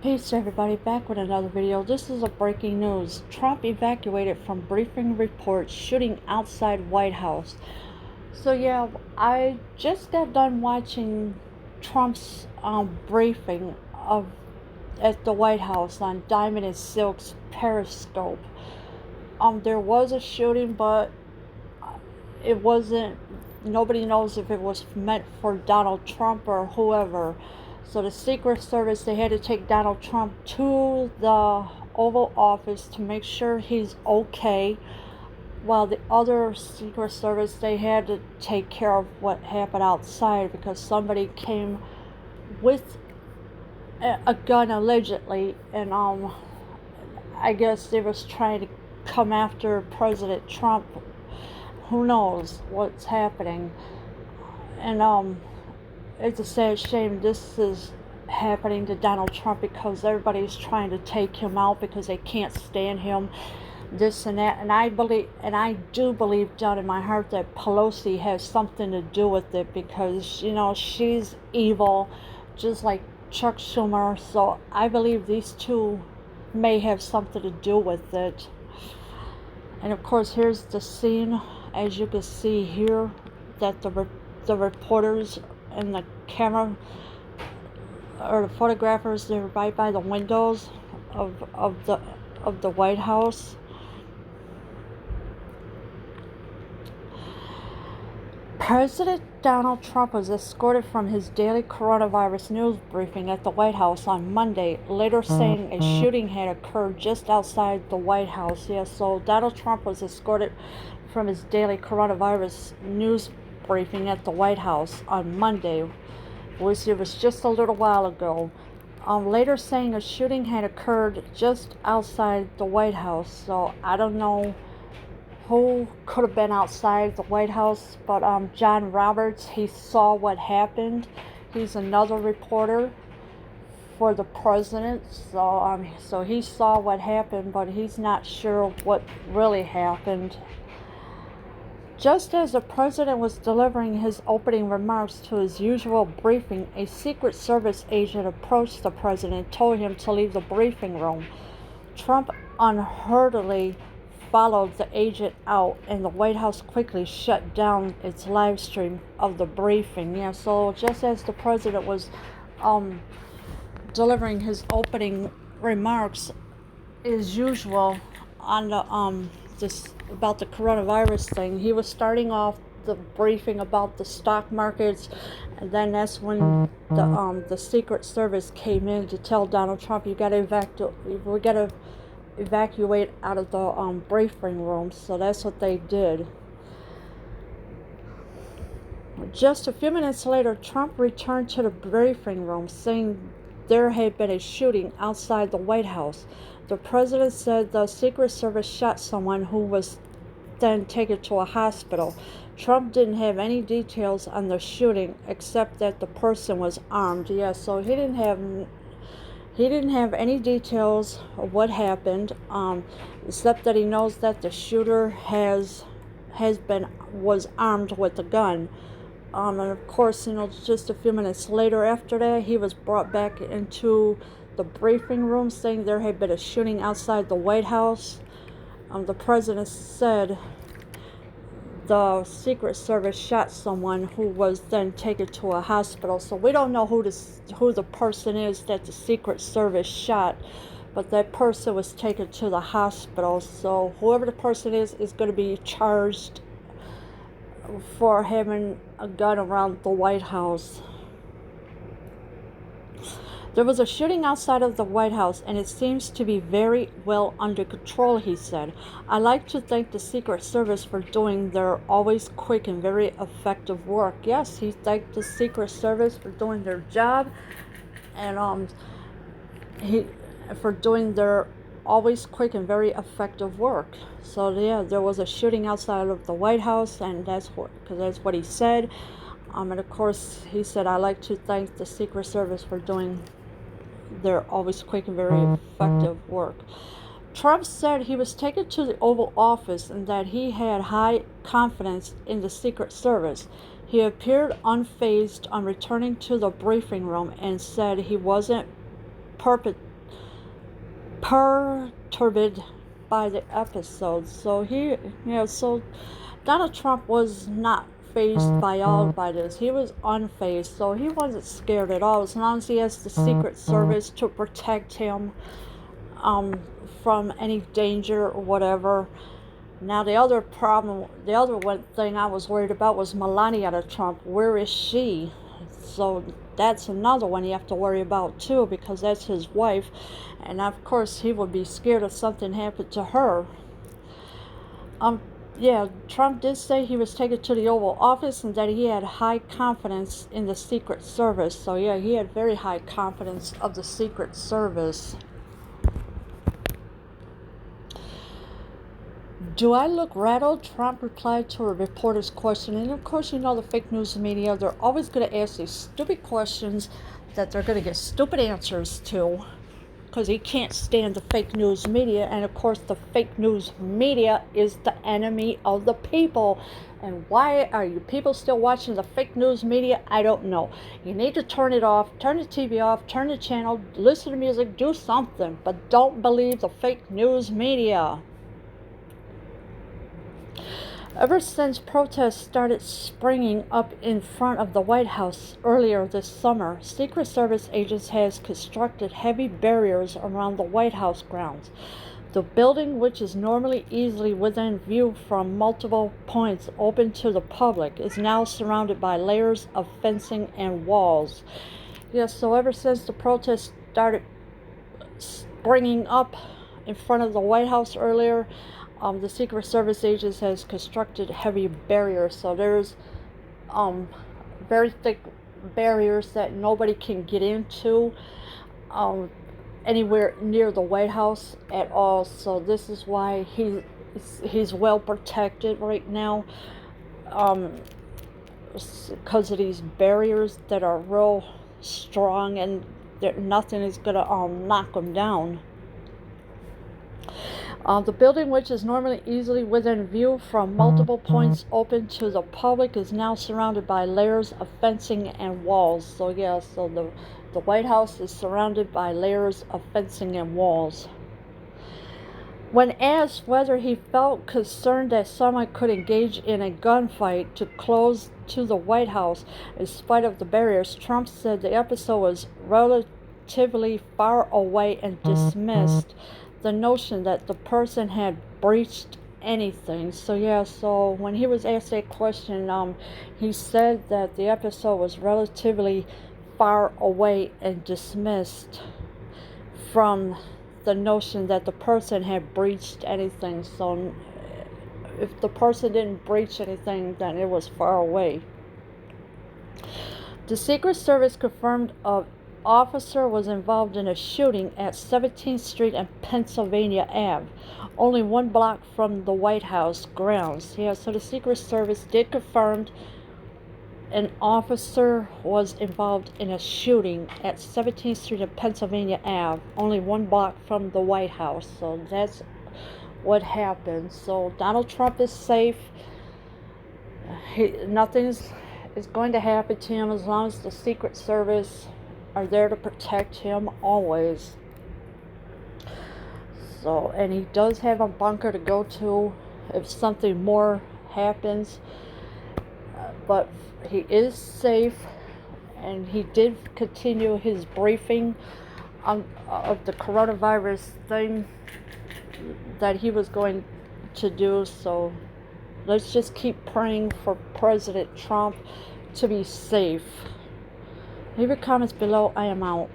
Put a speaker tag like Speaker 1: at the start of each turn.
Speaker 1: Peace everybody, back with another video. This is a breaking news. Trump evacuated from briefing report shooting outside White House. So yeah, I just got done watching Trump's briefing of at the White House on Diamond and Silk's Periscope. There was a shooting, but it wasn't, nobody knows if it was meant for Donald Trump or whoever. So the Secret Service, they had to take Donald Trump to the Oval Office to make sure he's okay, while the other Secret Service, they had to take care of what happened outside because somebody came with a gun allegedly, and I guess they was trying to come after President Trump. Who knows what's happening? And it's a sad shame this is happening to Donald Trump because everybody's trying to take him out because they can't stand him, this and that. And I do believe down in my heart that Pelosi has something to do with it because, she's evil, just like Chuck Schumer. So I believe these two may have something to do with it. And of course, here's the scene, as you can see here, that the reporters and the camera or the photographers, they're right by the windows of the White House. President Donald Trump was escorted from his daily coronavirus news briefing at the White House on Monday, later saying a shooting had occurred just outside the White House. Yes, so Donald Trump was escorted from his daily coronavirus news briefing at the White House on Monday, which it was just a little while ago. Later saying a shooting had occurred just outside the White House. So I don't know who could have been outside the White House, but John Roberts, he saw what happened. He's another reporter for the president, so he saw what happened, but he's not sure what really happened. Just as the president was delivering his opening remarks to his usual briefing, a Secret Service agent approached the president and told him to leave the briefing room. Trump unhurriedly followed the agent out, and the White House quickly shut down its live stream of the briefing. Yeah, so just as the president was delivering his opening remarks, as usual, on the this about the coronavirus thing, he was starting off the briefing about the stock markets, and then that's when the Secret Service came in to tell Donald Trump, we got to evacuate out of the briefing room. So that's what they did. Just a few minutes later, Trump returned to the briefing room saying there had been a shooting outside the White House. The president said the Secret Service shot someone who was then taken to a hospital. Trump didn't have any details on the shooting except that the person was armed. Yeah, so he didn't have any details of what happened, except that he knows that the shooter was armed with a gun. And of course, just a few minutes later after that, he was brought back into the briefing room saying there had been a shooting outside the White House. The president said the Secret Service shot someone who was then taken to a hospital. So we don't know who the person is that the Secret Service shot, but that person was taken to the hospital. So whoever the person is going to be charged for having a gun around the White House. There was a shooting outside of the White House, and it seems to be very well under control, he said. I like to thank the Secret Service for doing their always quick and very effective work. Yes, he thanked the Secret Service for doing their job, and for doing their always quick and very effective work. So yeah, there was a shooting outside of the White House, and that's what he said. And of course, he said, I like to thank the Secret Service for doing their always quick and very effective work. Trump said he was taken to the Oval Office and that he had high confidence in the Secret Service. He appeared unfazed on returning to the briefing room and said he wasn't perturbed by the episode. So so Donald Trump was not fazed by this. He was unfazed, so he wasn't scared at all. As long as he has the Secret Service to protect him um, from any danger or whatever. Now the other one thing I was worried about was Melania Trump. Where is she? So that's another one you have to worry about too, because that's his wife, and of course he would be scared if something happened to her. Yeah, Trump did say he was taken to the Oval Office and that he had high confidence in the Secret Service. So yeah, he had very high confidence of the Secret Service. Do I look rattled? Trump replied to a reporter's question. And of course, you know the fake news media, they're always going to ask these stupid questions that they're going to get stupid answers to, because he can't stand the fake news media. And of course, the fake news media is the enemy of the people. And why are you people still watching the fake news media? I don't know. You need to turn it off, turn the TV off, turn the channel, listen to music, do something. But don't believe the fake news media. Ever since protests started springing up in front of the White House earlier this summer, Secret Service agents have constructed heavy barriers around the White House grounds. The building, which is normally easily within view from multiple points open to the public, is now surrounded by layers of fencing and walls. Yes, so ever since the protests started springing up in front of the White House earlier, the Secret Service agents has constructed heavy barriers. So there's very thick barriers that nobody can get into anywhere near the White House at all. So this is why he's well protected right now, because of these barriers that are real strong, and nothing is gonna knock them down. The building, which is normally easily within view from multiple points open to the public, is now surrounded by layers of fencing and walls. So yeah, so the White House is surrounded by layers of fencing and walls. When asked whether he felt concerned that someone could engage in a gunfight to close to the White House in spite of the barriers, Trump said the episode was relatively far away and dismissed the notion that the person had breached anything. So yeah, so when he was asked that question, he said that the episode was relatively far away and dismissed from the notion that the person had breached anything. So if the person didn't breach anything, then it was far away. The Secret Service confirmed an officer was involved in a shooting at 17th Street and Pennsylvania Ave, only 1 block from the White House grounds. Yeah, so the Secret Service did confirm an officer was involved in a shooting at 17th Street and Pennsylvania Ave, only 1 block from the White House. So that's what happened. So Donald Trump is safe. Nothing is going to happen to him as long as the Secret Service are there to protect him always. So, and he does have a bunker to go to if something more happens. But he is safe, and he did continue his briefing of the coronavirus thing that he was going to do. So let's just keep praying for President Trump to be safe. Leave your comments below. I am out.